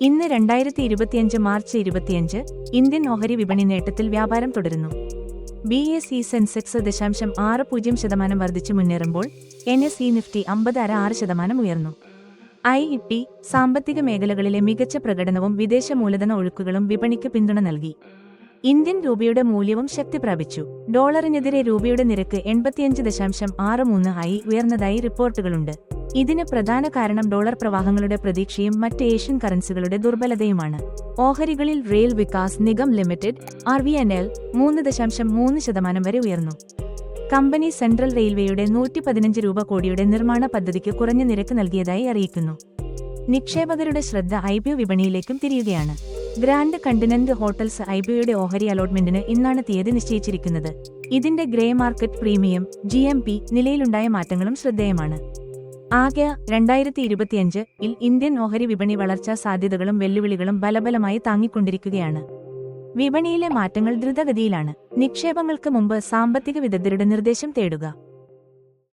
ഇന്ന് 2025 March 25 Indian ഓഹരി വിപണി നേട്ടത്തിൽ വ്യാപാരം തുടരുന്നു. BSE സെൻസെക്സ് 0.60% വർദ്ധിച്ചു മുന്നേറുമ്പോൾ NSE നിഫ്റ്റി 50.6% ഉയർന്നു. IIT സാമ്പത്തിക മേഖലകളിലെ മികച്ച പ്രകടനവും വിദേശ മൂലധന ഒഴുക്കുകളും വിപണിക്ക് പിന്തുണ നൽകി. ഇന്ത്യൻ രൂപയുടെ മൂല്യവും ശക്തി പ്രാപിച്ചു. ഡോളറിനെതിരെ രൂപയുടെ നിരക്ക് 85.63 ആയി ഉയർന്നതായി റിപ്പോർട്ടുകളുണ്ട്. ഇതിന് പ്രധാന കാരണം ഡോളർ പ്രവാഹങ്ങളുടെ പ്രതീക്ഷയും മറ്റ് ഏഷ്യൻ കറൻസികളുടെ ദുർബലതയുമാണ്. ഓഹരികളിൽ rail Vikas Nigam limited RVNL 3.3% വരെ ഉയർന്നു. കമ്പനി സെൻട്രൽ റെയിൽവേയുടെ 115 രൂപ കോടിയുടെ നിർമ്മാണ പദ്ധതിക്ക് കുറഞ്ഞ നിരക്ക് നൽകിയതായി അറിയിക്കുന്നു. നിക്ഷേപകരുടെ ശ്രദ്ധ IPO വിപണിയിലേക്കും തിരിയുകയാണ്. ഗ്രാൻഡ് കണ്ടിനെന്റ് ഹോട്ടൽസ് IPOയുടെ ഓഹരി അലോട്ട്മെന്റിന് ഇന്നാണ് തീയതി നിശ്ചയിച്ചിരിക്കുന്നത്. ഇതിന്റെ ഗ്രേ മാർക്കറ്റ് പ്രീമിയം GMP നിലയിലുണ്ടായ മാറ്റങ്ങളും ശ്രദ്ധേയമാണ്. ആകെ 2025 ഇന്ത്യൻ ഓഹരി വിപണി വളർച്ചാ സാധ്യതകളും വെല്ലുവിളികളും ബലബലമായി താങ്ങിക്കൊണ്ടിരിക്കുകയാണ്. വിപണിയിലെ മാറ്റങ്ങൾ ദ്രുതഗതിയിലാണ്. നിക്ഷേപങ്ങൾക്ക് മുമ്പ് സാമ്പത്തിക വിദഗ്ധരുടെ നിർദ്ദേശം തേടുക.